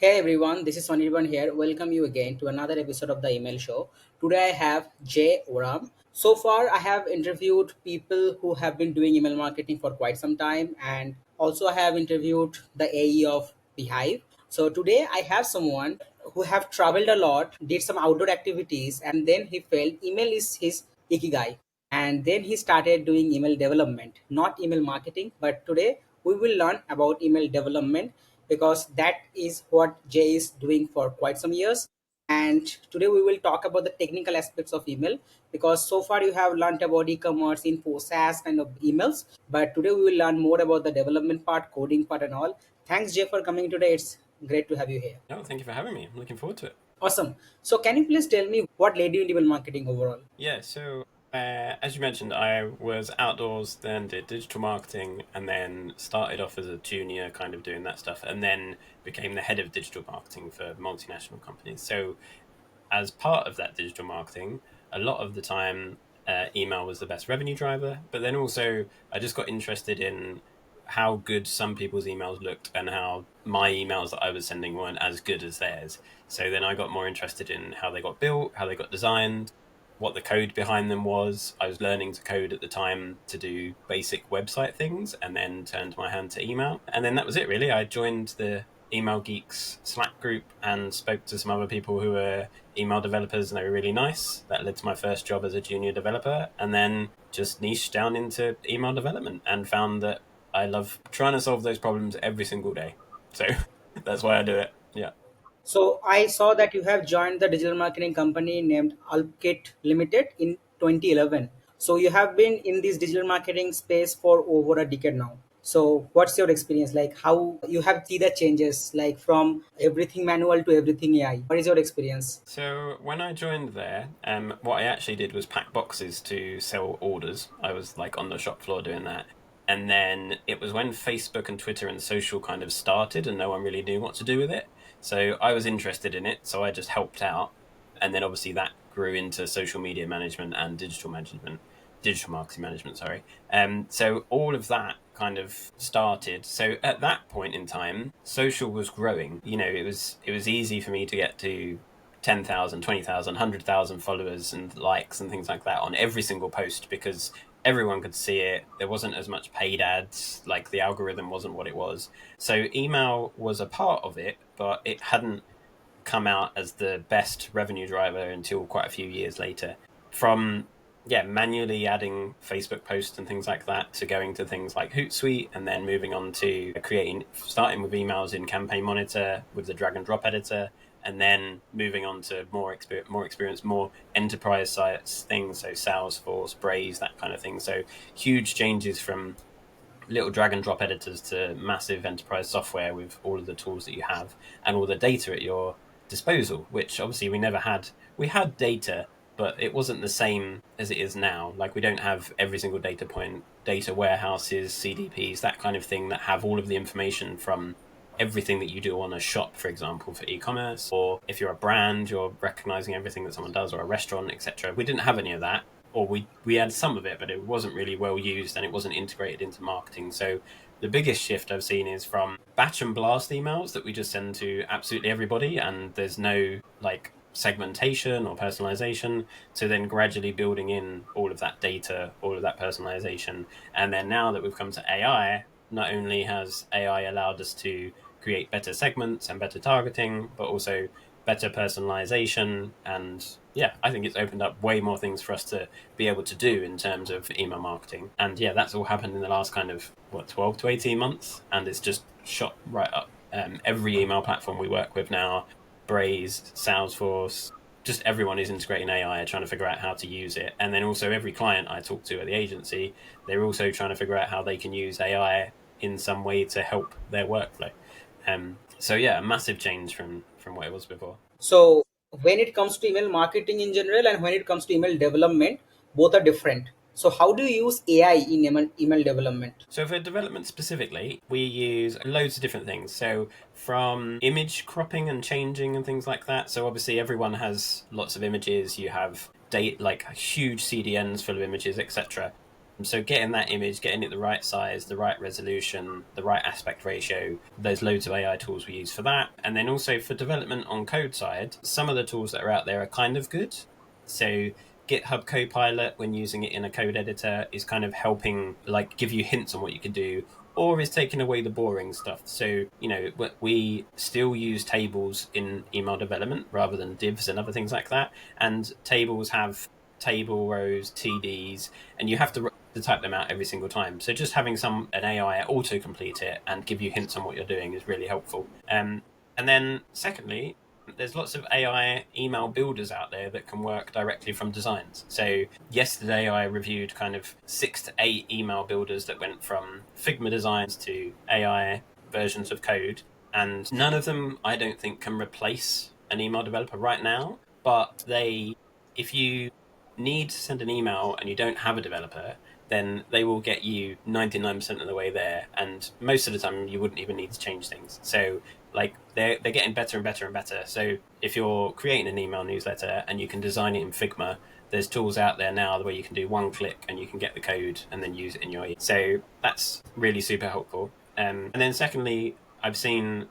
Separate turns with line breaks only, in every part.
Hey everyone, this is Anirban here. Welcome you again to another episode of the email show. Today I have Jay Oram. So far, I have interviewed people who have been doing email marketing for quite some time, and also I have interviewed the AE of Beehive. So today I have someone who have traveled a lot, did some outdoor activities, and then he felt email is his ikigai. And then he started doing email development, not email marketing. But today we will learn about email development because that is what Jay is doing for quite some years. And today we will talk about the technical aspects of email because so far you have learned about e-commerce, info, SaaS kind of emails. But today we will learn more about the development part, coding part, and all. Thanks, Jay, for coming today. It's great to have you here.
No, thank you for having me. I'm looking forward to it.
Awesome. So, can you please tell me what led you into email marketing overall?
As you mentioned, I was outdoors, then did digital marketing, and then started off as a junior, kind of doing that stuff, and then became the head of digital marketing for multinational companies. So, as part of that digital marketing, a lot of the time, email was the best revenue driver. But then also, I just got interested in how good some people's emails looked and how my emails that I was sending weren't as good as theirs. So then I got more interested in how they got built, how they got designed, what the code behind them was. I was learning to code at the time to do basic website things and then turned my hand to email. And then that was it, really. I joined the Email Geeks Slack group and spoke to some other people who were email developers, and they were really nice. That led to my first job as a junior developer, and then just niched down into email development and found that I love trying to solve those problems every single day. So that's why I do it. Yeah.
So I saw that you have joined the digital marketing company named Alpkit Limited in 2011. So you have been in this digital marketing space for over a decade now. So what's your experience like? How you have seen the changes like from everything manual to everything AI? What is your experience?
So when I joined there, what I actually did was pack boxes to sell orders. I was like on the shop floor doing that. And then it was when Facebook and Twitter and social kind of started and no one really knew what to do with it. So I was interested in it, so I just helped out. And then obviously that grew into social media management and digital marketing management, sorry. So all of that kind of started. So at that point in time, social was growing. You know, it was easy for me to get to 10,000, 20,000, 100,000 followers and likes and things like that on every single post because everyone could see it. There wasn't as much paid ads, like the algorithm wasn't what it was. So email was a part of it, but it hadn't come out as the best revenue driver until quite a few years later. From manually adding Facebook posts and things like that to going to things like Hootsuite and then moving on to starting with emails in Campaign Monitor with the drag and drop editor, and then moving on to more experience, more enterprise sites things, so Salesforce, Braze, that kind of thing. So huge changes from little drag and drop editors to massive enterprise software with all of the tools that you have and all the data at your disposal, which obviously we never had. We had data, but it wasn't the same as it is now. Like we don't have every single data point, data warehouses, CDPs, that kind of thing that have all of the information from everything that you do on a shop, for example, for e-commerce, or if you're a brand, you're recognizing everything that someone does, or a restaurant, etc. We didn't have any of that, or we had some of it, but it wasn't really well used and it wasn't integrated into marketing. So the biggest shift I've seen is from batch and blast emails that we just send to absolutely everybody, and there's no like segmentation or personalization, to then gradually building in all of that data, all of that personalization. And then now that we've come to AI, not only has AI allowed us to create better segments and better targeting, but also better personalization. And yeah, I think it's opened up way more things for us to be able to do in terms of email marketing. And yeah, that's all happened in the last kind of 12 to 18 months, and it's just shot right up. Every email platform we work with now, Braze, Salesforce, just everyone is integrating AI, trying to figure out how to use it. And then also every client I talk to at the agency, they're also trying to figure out how they can use AI in some way to help their workflow. So yeah, a massive change from what it was before.
So when it comes to email marketing in general and when it comes to email development, both are different. So how do you use AI in email development?
So for development specifically, we use loads of different things. So from image cropping and changing and things like that. So obviously everyone has lots of images. You have date like huge CDNs full of images, etc. So getting that image, getting it the right size, the right resolution, the right aspect ratio, there's loads of AI tools we use for that. And then also for development on code side, some of the tools that are out there are kind of good. So GitHub Copilot, when using it in a code editor, is kind of helping like give you hints on what you can do, or is taking away the boring stuff. So, we still use tables in email development rather than divs and other things like that. And tables have table rows, TDs, and you have to type them out every single time. So just having an AI auto complete it and give you hints on what you're doing is really helpful. And then secondly, there's lots of AI email builders out there that can work directly from designs. So yesterday I reviewed kind of 6 to 8 email builders that went from Figma designs to AI versions of code. And none of them, I don't think, can replace an email developer right now. But if you need to send an email and you don't have a developer, then they will get you 99% of the way there. And most of the time, you wouldn't even need to change things. So, like, they're getting better and better and better. So, if you're creating an email newsletter and you can design it in Figma, there's tools out there now where you can do one click and you can get the code and then use it in your email. So, that's really super helpful. And then, secondly, I've seen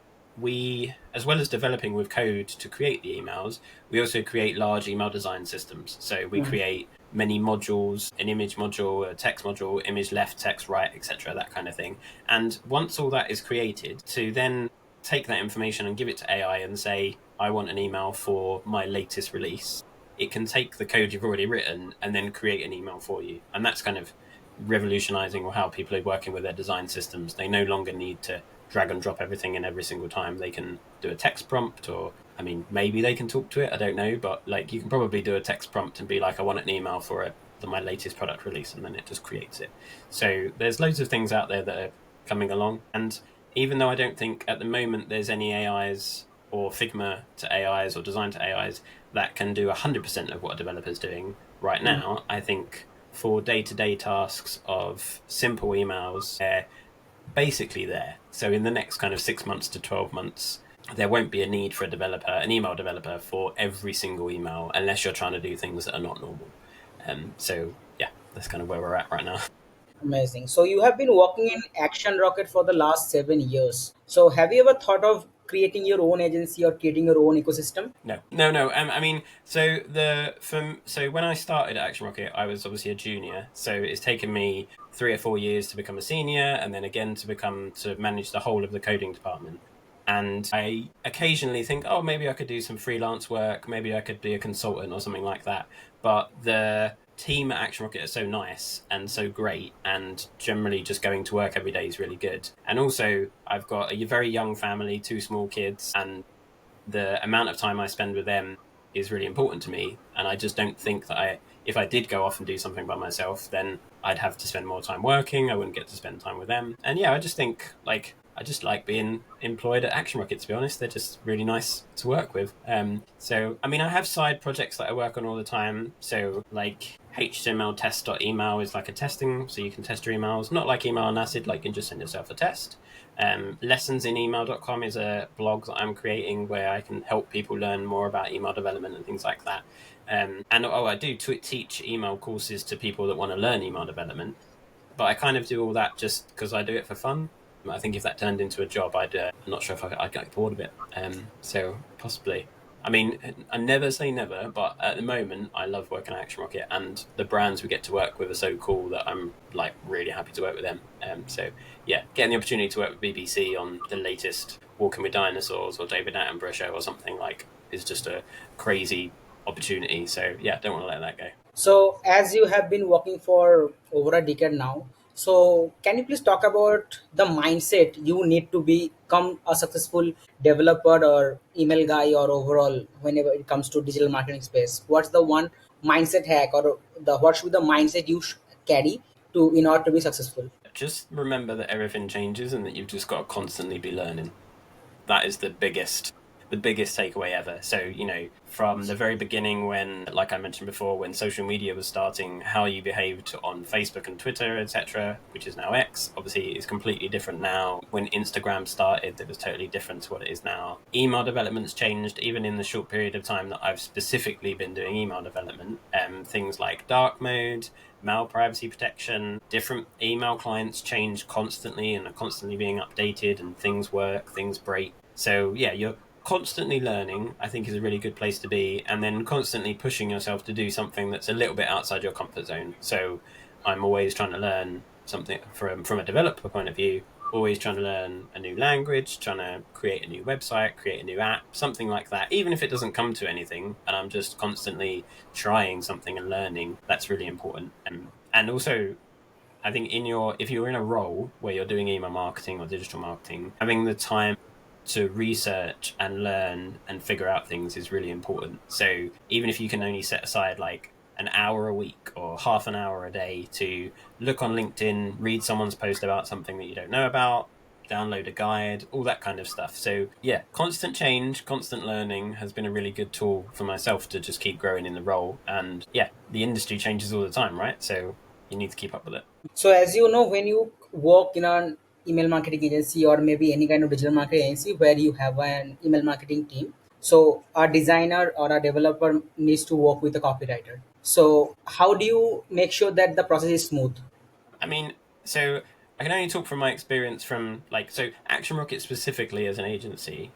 as well as developing with code to create the emails, we also create large email design systems. So we
Mhm.
create many modules, an image module, a text module, image left, text right, etc., that kind of thing. And once all that is created, to then take that information and give it to AI and say, I want an email for my latest release, it can take the code you've already written and then create an email for you. And that's kind of revolutionizing how people are working with their design systems. They no longer need to drag and drop everything in every single time. They can do a text prompt, or I mean, maybe they can talk to it. I don't know, but like you can probably do a text prompt and be like, I want an email for my latest product release, and then it just creates it. So there's loads of things out there that are coming along, and even though I don't think at the moment there's any AIs or Figma to AIs or design to AIs that can do 100% of what a developer's doing right
Mhm.
now, I think for day-to-day tasks of simple emails, they're basically there. So in the next kind of 6 months to 12 months, there won't be a need for an email developer for every single email unless you're trying to do things that are not normal. So yeah, that's kind of where we're at right now.
Amazing. So you have been working in Action Rocket for the last 7 years. So have you ever thought of creating your own agency or creating your own ecosystem?
No, no, no. I mean, so when I started at Action Rocket, I was obviously a junior. So it's taken me 3 or 4 years to become a senior, and then again to manage the whole of the coding department. And I occasionally think, oh, maybe I could do some freelance work. Maybe I could be a consultant or something like that. But the team at Action Rocket are so nice and so great, and generally just going to work every day is really good. And also, I've got a very young family, 2 small kids, and the amount of time I spend with them is really important to me. And I just don't think that if I did go off and do something by myself, then I'd have to spend more time working. I wouldn't get to spend time with them. And yeah, I just think I just like being employed at Action Rocket, to be honest. They're just really nice to work with. So, I mean, I have side projects that I work on all the time. So, like HTML test.email is like a testing, so you can test your emails, not like email on acid, like you can just send yourself a test. Lessonsinemail.com is a blog that I'm creating where I can help people learn more about email development and things like that. And I do teach email courses to people that want to learn email development, but I kind of do all that just because I do it for fun. I think if that turned into a job, I'm not sure if I'd get bored of it. So possibly. I mean, I never say never, but at the moment, I love working at Action Rocket, and the brands we get to work with are so cool that I'm like really happy to work with them. So yeah, getting the opportunity to work with BBC on the latest Walking with Dinosaurs or David Attenborough show or something like is just a crazy opportunity. So yeah, don't want to let that go.
So, as you have been working for over a decade now, so can you please talk about the mindset you need to become a successful developer or email guy or overall whenever it comes to digital marketing space? What's the one mindset hack or the what should be the mindset you carry to in order to be successful?
Just remember that everything changes and that you've just got to constantly be learning. That is the biggest takeaway ever. So, from the very beginning, when, like I mentioned before, when social media was starting, how you behaved on Facebook and Twitter, etc., which is now X, obviously is completely different now. When Instagram started, it was totally different to what it is now. Email development's changed, even in the short period of time that I've specifically been doing email development. Things like dark mode, mail privacy protection. Different email clients change constantly and are constantly being updated, and things work, things break. So yeah, you're constantly learning, I think, is a really good place to be, and then constantly pushing yourself to do something that's a little bit outside your comfort zone. So I'm always trying to learn something from a developer point of view, always trying to learn a new language, trying to create a new website, create a new app, something like that. Even if it doesn't come to anything, and I'm just constantly trying something and learning, that's really important. And also, I think if you're in a role where you're doing email marketing or digital marketing, having the time to research and learn and figure out things is really important. So even if you can only set aside like an hour a week or half an hour a day to look on LinkedIn, read someone's post about something that you don't know about, download a guide, all that kind of stuff. So yeah, constant change, constant learning has been a really good tool for myself to just keep growing in the role. And yeah, the industry changes all the time, right? So you need to keep up with it.
So as you know, when you work in an email marketing agency or maybe any kind of digital marketing agency where you have an email marketing team, so a designer or a developer needs to work with a copywriter. So how do you make sure that the process is smooth?
I mean, so I can only talk from my experience from Action Rocket specifically as an agency.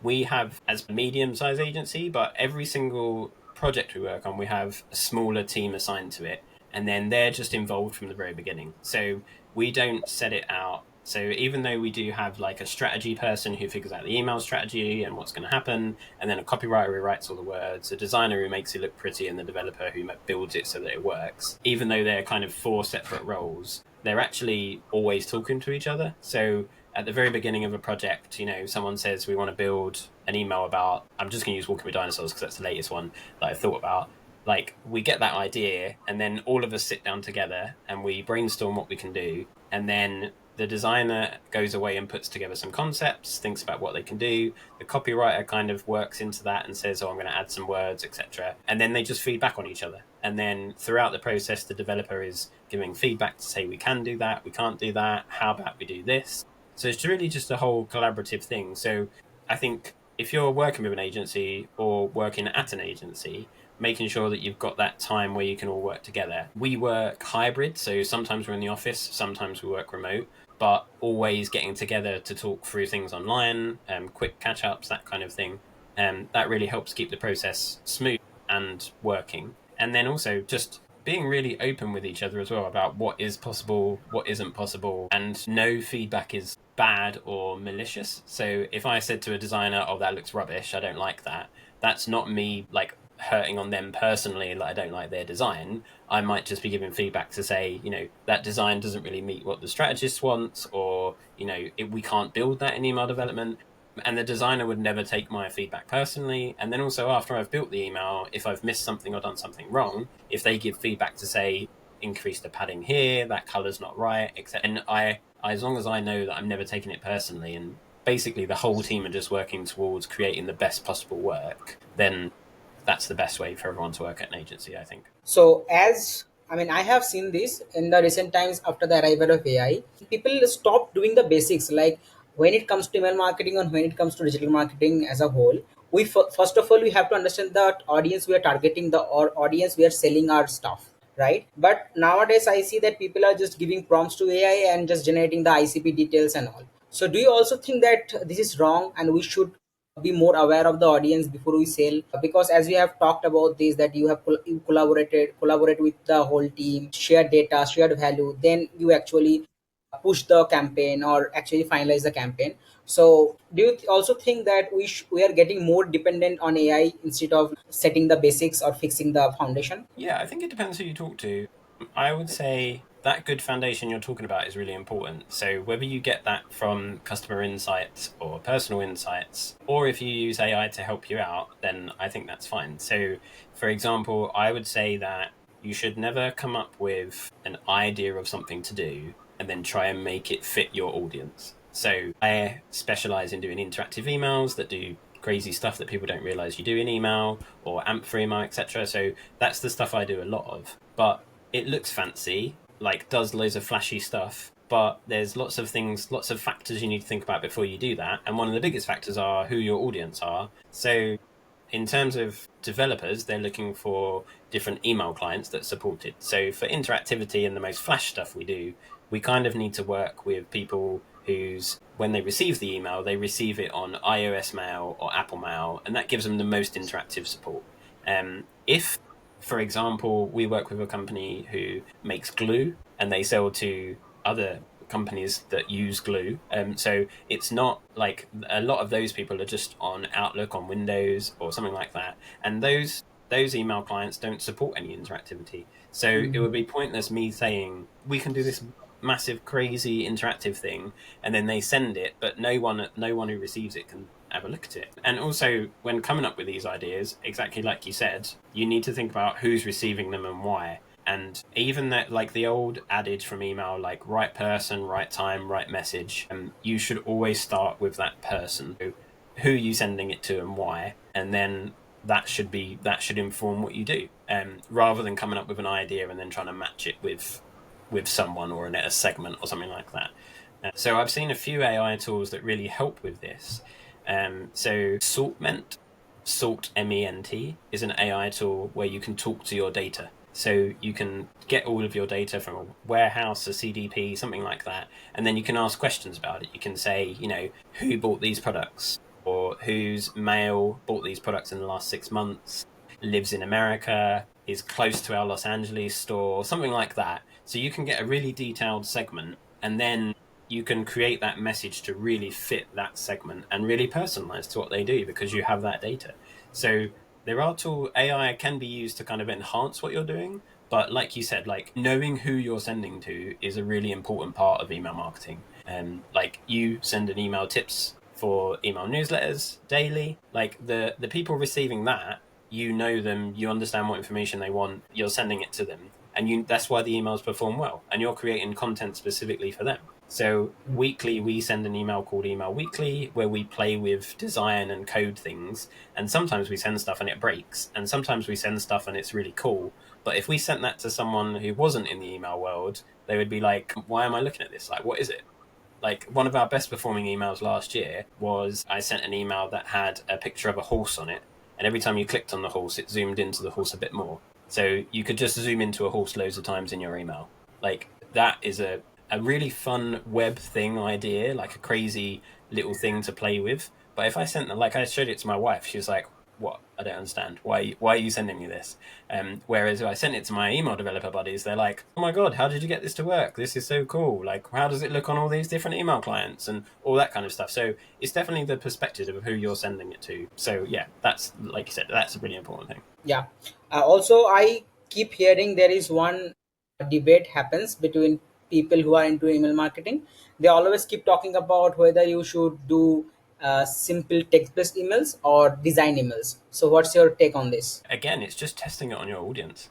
We have as a medium-sized agency, but every single project we work on, we have a smaller team assigned to it, and then they're just involved from the very beginning. So we don't set it out. So even though we do have like a strategy person who figures out the email strategy and what's going to happen, and then a copywriter who writes all the words, a designer who makes it look pretty, and the developer who builds it so that it works, even though they're kind of four separate roles, they're actually always talking to each other. So at the very beginning of a project, someone says we want to build an email about, I'm just going to use Walking with Dinosaurs because that's the latest one that I've thought about. Like, we get that idea, and then all of us sit down together and we brainstorm what we can do, and then the designer goes away and puts together some concepts, thinks about what they can do. The copywriter kind of works into that and says, oh, I'm going to add some words, etc. And then they just feed back on each other. And then throughout the process, the developer is giving feedback to say, we can do that, we can't do that, how about we do this? So it's really just a whole collaborative thing. So I think if you're working with an agency or working at an agency, making sure that you've got that time where you can all work together. We work hybrid, so sometimes we're in the office, sometimes we work remote, but always getting together to talk through things online, quick catch ups, that kind of thing. That really helps keep the process smooth and working. And then also just being really open with each other as well about what is possible, what isn't possible, and no feedback is bad or malicious. So if I said to a designer, oh, that looks rubbish, I don't like that, that's not me like hurting on them personally, like I don't like their design. I might just be giving feedback to say, that design doesn't really meet what the strategist wants, or we can't build that in email development. And the designer would never take my feedback personally. And then also after I've built the email, if I've missed something or done something wrong, if they give feedback to say, increase the padding here, that color's not right, etc. And as long as I know that I'm never taking it personally, and basically the whole team are just working towards creating the best possible work, then that's the best way for everyone to work at an agency, I think.
So as I mean, I have seen this in the recent times after the arrival of AI. People stop doing the basics. Like when it comes to email marketing and when it comes to digital marketing as a whole, first of all we have to understand the audience we are targeting, the or audience we are selling our stuff, right? But nowadays I see that people are just giving prompts to AI and just generating the ICP details and all. So do you also think that this is wrong and we should be more aware of the audience before we sell? Because as we have talked about this, that you have you collaborate with the whole team, share data, shared value, then you actually push the campaign or actually finalize the campaign. So do you also think that we are getting more dependent on AI instead of setting the basics or fixing the foundation?
Yeah, I think it depends who you talk to. I would say that good foundation you're talking about is really important. So whether you get that from customer insights or personal insights, or if you use AI to help you out, then I think that's fine. So for example, I would say that you should never come up with an idea of something to do and then try and make it fit your audience. So I specialize in doing interactive emails that do crazy stuff that people don't realize you do in email, or AMP for email, etc. So that's the stuff I do a lot of. But it looks fancy, like does loads of flashy stuff, but there's lots of things, lots of factors you need to think about before you do that. And one of the biggest factors are who your audience are. So in terms of developers, they're looking for different email clients that support it. So for interactivity and the most flash stuff we do, we kind of need to work with people whose, when they receive the email, they receive it on iOS Mail or Apple Mail, and that gives them the most interactive support. If, for example, we work with a company who makes glue and they sell to other companies that use glue. So it's not like a lot of those people are just on Outlook on Windows or something like that, and those email clients don't support any interactivity. So it would be pointless me saying we can do this massive crazy interactive thing and then they send it but no one who receives it can have a look at it. And also when coming up with these ideas, exactly like you said, you need to think about who's receiving them and why. And even that, like the old adage from email, like right person, right time, right message, you should always start with that person. So who are you sending it to and why? And then that should inform what you do, rather than coming up with an idea and then trying to match it with someone or a segment or something like that. So I've seen a few AI tools that really help with this. So Salt Ment is an AI tool where you can talk to your data. So you can get all of your data from a warehouse, a CDP, something like that, and then you can ask questions about it. You can say, who bought these products, or whose mail bought these products in the last 6 months, lives in America, is close to our Los Angeles store, something like that. So you can get a really detailed segment, and then you can create that message to really fit that segment and really personalize to what they do because you have that data. So there are tools, AI can be used to kind of enhance what you're doing, but like you said, like knowing who you're sending to is a really important part of email marketing. Like you send an email tips for email newsletters daily, like the people receiving that, you know them, you understand what information they want, you're sending it to them, and that's why the emails perform well, and you're creating content specifically for them. So weekly we send an email called Email Weekly where we play with design and code things, and sometimes we send stuff and it breaks, and sometimes we send stuff and it's really cool. But if we sent that to someone who wasn't in the email world, they would be like, why am I looking at this? Like, what is it? Like one of our best performing emails last year was I sent an email that had a picture of a horse on it, and every time you clicked on the horse it zoomed into the horse a bit more, so you could just zoom into a horse loads of times in your email. Like that is a really fun web thing idea, like a crazy little thing to play with. But if I sent them, like I showed it to my wife, she was like, what? I don't understand. Why are you sending me this? Whereas if I sent it to my email developer buddies, they're like, oh my God, how did you get this to work? This is so cool. Like, how does it look on all these different email clients and all that kind of stuff? So it's definitely the perspective of who you're sending it to. So yeah, that's, like you said, that's a really important thing.
Yeah. Also, I keep hearing there is one debate happens between people who are into email marketing. They always keep talking about whether you should do simple text-based emails or design emails. So, what's your take on this?
Again, it's just testing it on your audience.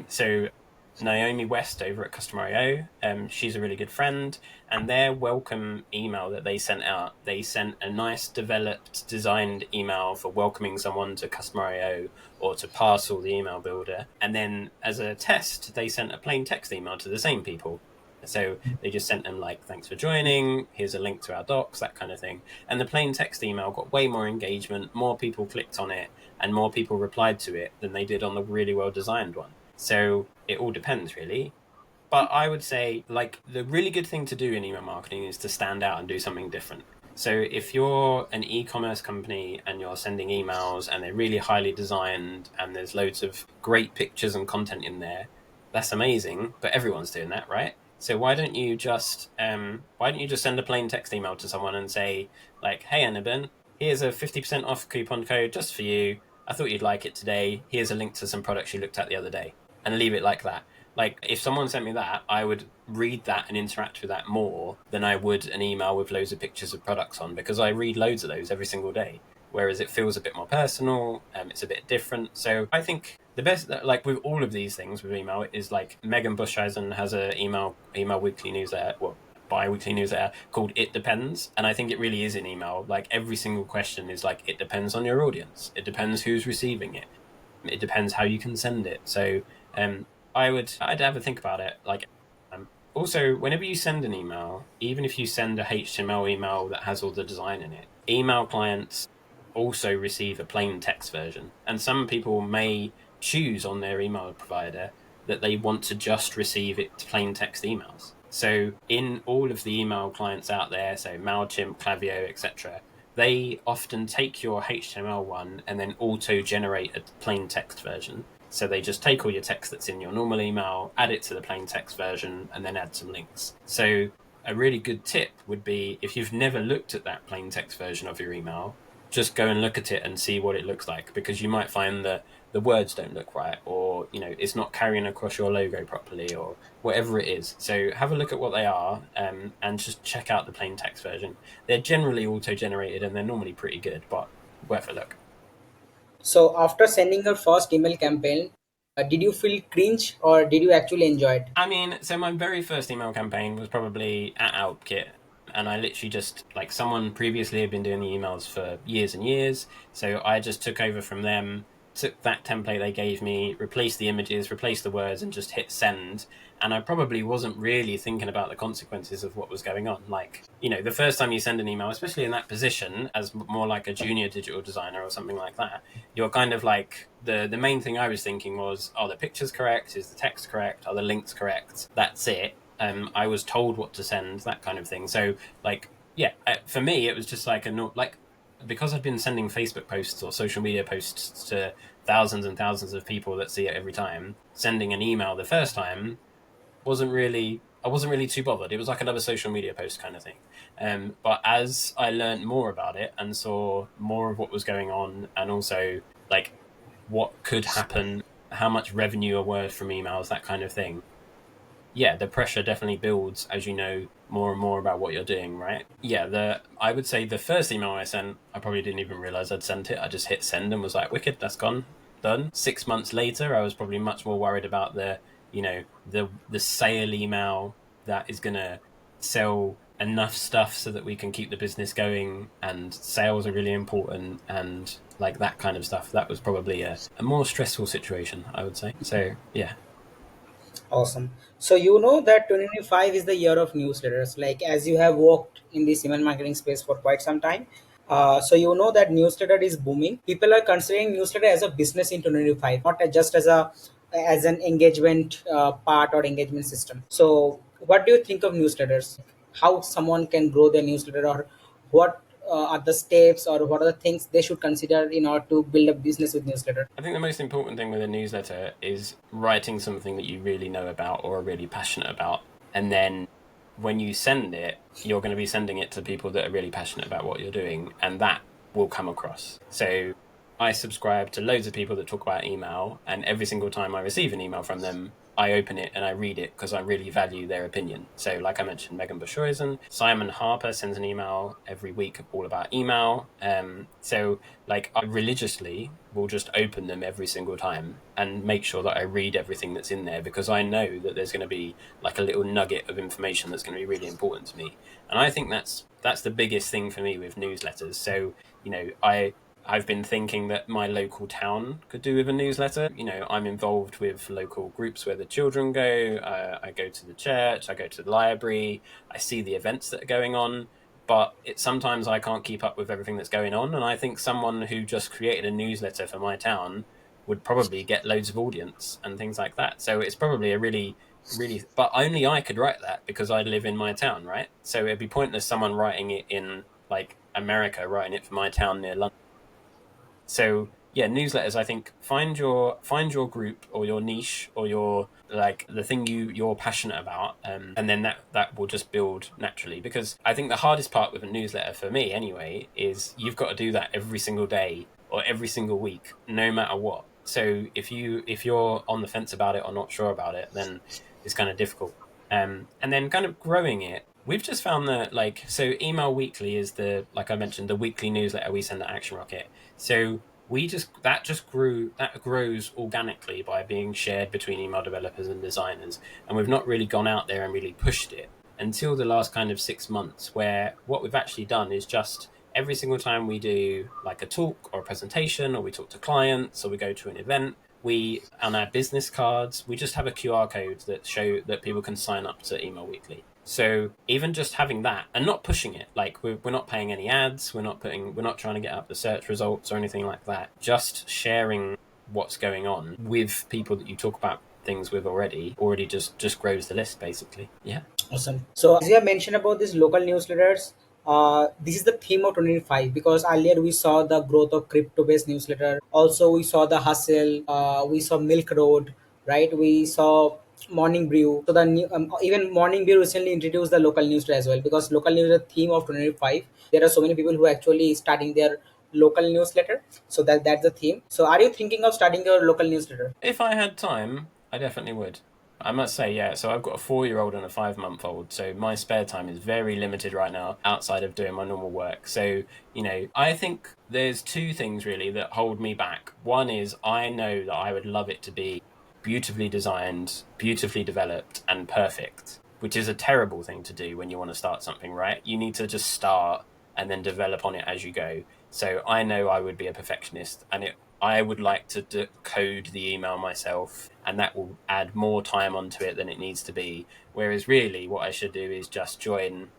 So Naomi West over at Customer.io, she's a really good friend, and their welcome email that they sent out, they sent a nice developed, designed email for welcoming someone to Customer.io or to Parcel, the email builder. And then as a test, they sent a plain text email to the same people. So they just sent them like, thanks for joining, here's a link to our docs, that kind of thing. And the plain text email got way more engagement, more people clicked on it, and more people replied to it than they did on the really well designed one. So it all depends, really. But I would say, like, the really good thing to do in email marketing is to stand out and do something different. So if you're an e-commerce company and you're sending emails and they're really highly designed and there's loads of great pictures and content in there, that's amazing. But everyone's doing that, right? So why don't you just send a plain text email to someone and say, like, hey Annabin, here's a 50% off coupon code just for you. I thought you'd like it today. Here's a link to some products you looked at the other day, and leave it like that. Like if someone sent me that, I would read that and interact with that more than I would an email with loads of pictures of products on, because I read loads of those every single day. Whereas it feels a bit more personal, it's a bit different. So I think the best, like with all of these things with email, is like Megan Bushheisen has a email weekly newsletter, well, bi-weekly newsletter called It Depends, and I think it really is in email. Like every single question is like, it depends on your audience, it depends who's receiving it, it depends how you can send it. So um I'd have a think about it. Like also, whenever you send an email, even if you send a HTML email that has all the design in it, email clients also receive a plain text version. And some people may choose on their email provider that they want to just receive it plain text emails. So in all of the email clients out there, so MailChimp, Klaviyo, etc., they often take your HTML one and then auto generate a plain text version. So they just take all your text that's in your normal email, add it to the plain text version, and then add some links. So a really good tip would be, if you've never looked at that plain text version of your email, just go and look at it and see what it looks like, because you might find that the words don't look right, or it's not carrying across your logo properly, or whatever it is. So have a look at what they are, and just check out the plain text version. They're generally auto generated and they're normally pretty good, but worth a look.
So after sending your first email campaign, did you feel cringe or did you actually enjoy it?
I mean, so my very first email campaign was probably at Outkit. And I literally just, like, someone previously had been doing the emails for years and years. So I just took over from them, took that template they gave me, replaced the images, replaced the words, and just hit send. And I probably wasn't really thinking about the consequences of what was going on. Like, the first time you send an email, especially in that position, as more like a junior digital designer or something like that, you're kind of like, the main thing I was thinking was, are the pictures correct? Is the text correct? Are the links correct? That's it. I was told what to send, that kind of thing. So, like, yeah, for me, it was just like because I've been sending Facebook posts or social media posts to thousands and thousands of people that see it every time. Sending an email the first time I wasn't really too bothered. It was like another social media post kind of thing. But as I learned more about it and saw more of what was going on, and also like what could happen, how much revenue are worth from emails, that kind of thing, yeah, the pressure definitely builds as you know more and more about what you're doing, right? Yeah, I would say the first email I sent, I probably didn't even realize I'd sent it. I just hit send and was like, wicked, that's gone, done. 6 months later, I was probably much more worried about the sale email that is gonna sell enough stuff so that we can keep the business going, and sales are really important, and like that kind of stuff. That was probably a more stressful situation, I would say. So yeah.
Awesome. So you know that 2025 is the year of newsletters. Like as you have worked in this email marketing space for quite some time, so you know that newsletter is booming. People are considering newsletter as a business in 2025, not just as an engagement part or engagement system. So what do you think of newsletters? How someone can grow their newsletter, or what are the steps, or what are the things they should consider in order to build a business with newsletter?
I think the most important thing with a newsletter is writing something that you really know about or are really passionate about. And then when you send it, you're going to be sending it to people that are really passionate about what you're doing, and that will come across. So I subscribe to loads of people that talk about email, and every single time I receive an email from them, I open it and I read it because I really value their opinion. So, like I mentioned, Megan Bushrosen, Simon Harper sends an email every week all about email. So, like, I religiously will just open them every single time and make sure that I read everything that's in there, because I know that there's going to be like a little nugget of information that's going to be really important to me. And I think that's the biggest thing for me with newsletters. So, I've been thinking that my local town could do with a newsletter. I'm involved with local groups where the children go. I go to the church, I go to the library, I see the events that are going on. But sometimes I can't keep up with everything that's going on. And I think someone who just created a newsletter for my town would probably get loads of audience and things like that. So it's probably a really, really, but only I could write that because I live in my town, right? So it'd be pointless someone writing it in like America, writing it for my town near London. So yeah, newsletters. I think find your group or your niche or your like the thing you're passionate about, and then that will just build naturally. Because I think the hardest part with a newsletter for me anyway is you've got to do that every single day or every single week, no matter what. So if you're on the fence about it or not sure about it, then it's kind of difficult. And then kind of growing it. We've just found that so email weekly is like I mentioned, the weekly newsletter we send at Action Rocket. So that grows organically by being shared between email developers and designers. And we've not really gone out there and really pushed it until the last kind of 6 months, where what we've actually done is just every single time we do like a talk or a presentation, or we talk to clients, or we go to an event, on our business cards, we just have a QR code that show that people can sign up to email weekly. So even just having that and not pushing it, like we're not paying any ads, we're not trying to get up the search results or anything like that. Just sharing what's going on with people that you talk about things with already just grows the list basically. Yeah.
Awesome. So as you have mentioned about these local newsletters, this is the theme of 2025 because earlier we saw the growth of crypto-based newsletter. Also, we saw the hustle. We saw Milk Road, right? We saw Morning Brew. So the new, even Morning Brew recently introduced the local newsletter as well because local newsletter theme of 2025. There are so many people who are actually starting their local newsletter. So that's the theme. So are you thinking of starting your local newsletter?
If I had time, I definitely would. I must say, yeah. So I've got a 4 year old and a 5 month old. So my spare time is very limited right now outside of doing my normal work. So, I think there's two things really that hold me back. One is I know that I would love it to be beautifully designed, beautifully developed, and perfect, which is a terrible thing to do when you want to start something, right? You need to just start and then develop on it as you go. So I know I would be a perfectionist, and I would like to code the email myself, and that will add more time onto it than it needs to be. Whereas, really, what I should do is just join,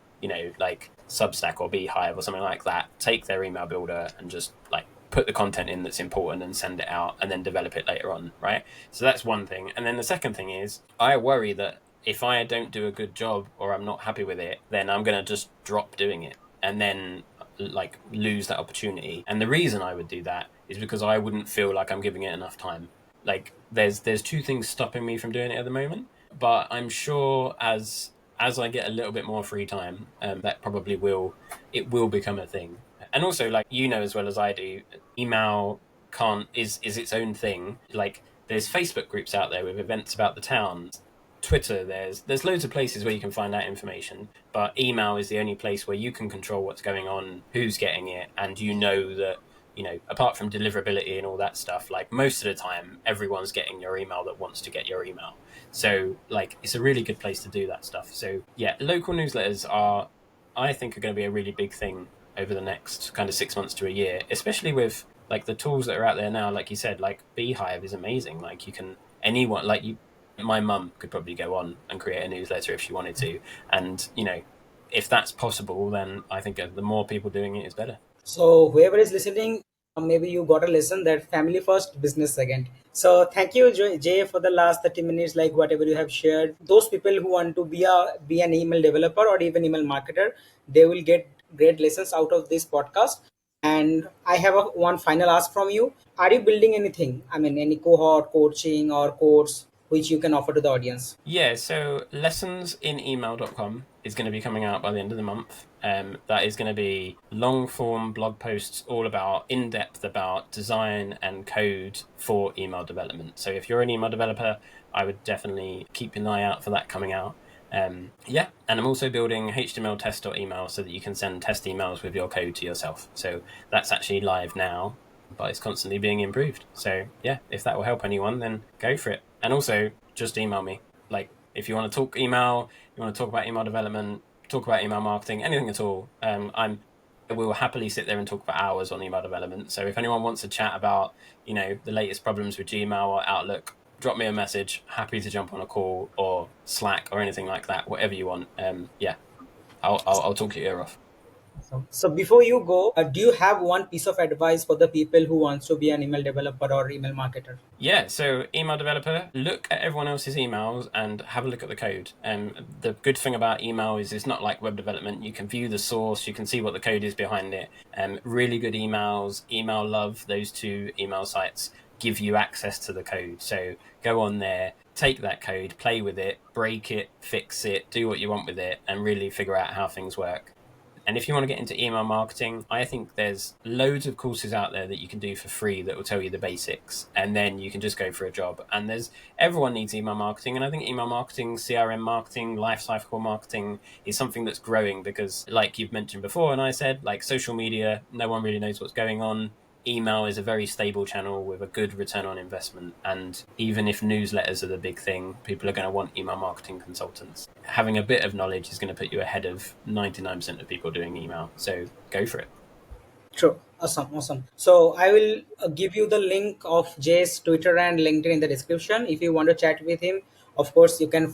like Substack or Beehive or something like that, take their email builder and just like put the content in that's important and send it out and then develop it later on, right? So that's one thing. And then the second thing is I worry that if I don't do a good job or I'm not happy with it, then I'm going to just drop doing it and then like lose that opportunity. And the reason I would do that is because I wouldn't feel like I'm giving it enough time. Like there's two things stopping me from doing it at the moment, but I'm sure as I get a little bit more free time, that probably will become a thing. And also, like as well as I do, email can't is its own thing. Like there's Facebook groups out there with events about the town. Twitter, there's loads of places where you can find out information, but email is the only place where you can control what's going on, who's getting it, and that apart from deliverability and all that stuff, like most of the time, everyone's getting your email that wants to get your email. So, like, it's a really good place to do that stuff. So, yeah, local newsletters I think, are going to be a really big thing over the next kind of 6 months to a year, especially with like the tools that are out there now. Like you said, like Beehive is amazing. Like, you can, anyone, like you, my mum could probably go on and create a newsletter if she wanted to. And, if that's possible, then I think the more people doing it is better.
So whoever is listening, maybe you got a lesson that family first, business second. So thank you, Jay, for the last 30 minutes. Like whatever you have shared, those people who want to be an email developer or even email marketer, they will get great lessons out of this podcast. And I have one final ask from you. Are you building anything? I mean, any cohort, coaching, or course which you can offer to the audience?
Yeah, so lessonsinemail.com is going to be coming out by the end of the month. That is going to be long form blog posts all about in depth about design and code for email development. So if you're an email developer, I would definitely keep an eye out for that coming out. Yeah, and I'm also building HTML test.email so that you can send test emails with your code to yourself. So that's actually live now, but it's constantly being improved. So yeah, if that will help anyone, then go for it. And also, just email me. Like, if you want to talk email, you want to talk about email development, talk about email marketing, anything at all, I will happily sit there and talk for hours on email development. So if anyone wants to chat about, the latest problems with Gmail or Outlook, drop me a message. Happy to jump on a call or Slack or anything like that. Whatever you want. Yeah, I'll talk your ear off.
So before you go, do you have one piece of advice for the people who wants to be an email developer or email marketer?
Yeah, so email developer, look at everyone else's emails and have a look at the code. The good thing about email is it's not like web development. You can view the source, you can see what the code is behind it. Really good emails, Email Love, those two email sites give you access to the code. So go on there, take that code, play with it, break it, fix it, do what you want with it, and really figure out how things work. And if you want to get into email marketing, I think there's loads of courses out there that you can do for free that will tell you the basics. And then you can just go for a job. And everyone needs email marketing. And I think email marketing, CRM marketing, life cycle marketing is something that's growing because, like you've mentioned before, and I said, like social media, no one really knows what's going on. Email is a very stable channel with a good return on investment. And even if newsletters are the big thing, people are going to want email marketing consultants. Having a bit of knowledge is going to put you ahead of 99% of people doing email. So go for it.
True. Awesome. Awesome. So I will give you the link of Jay's Twitter and LinkedIn in the description. If you want to chat with him Of course, you can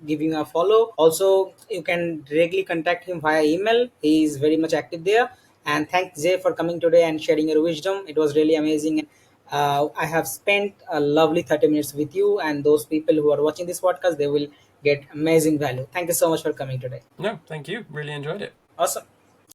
give him a follow. Also, you can directly contact him via email. He is very much active there. And thanks, Jay, for coming today and sharing your wisdom. It was really amazing. And I have spent a lovely 30 minutes with you, and those people who are watching this podcast, they will get amazing value. Thank you so much for coming today.
No, thank you. Really enjoyed it.
Awesome.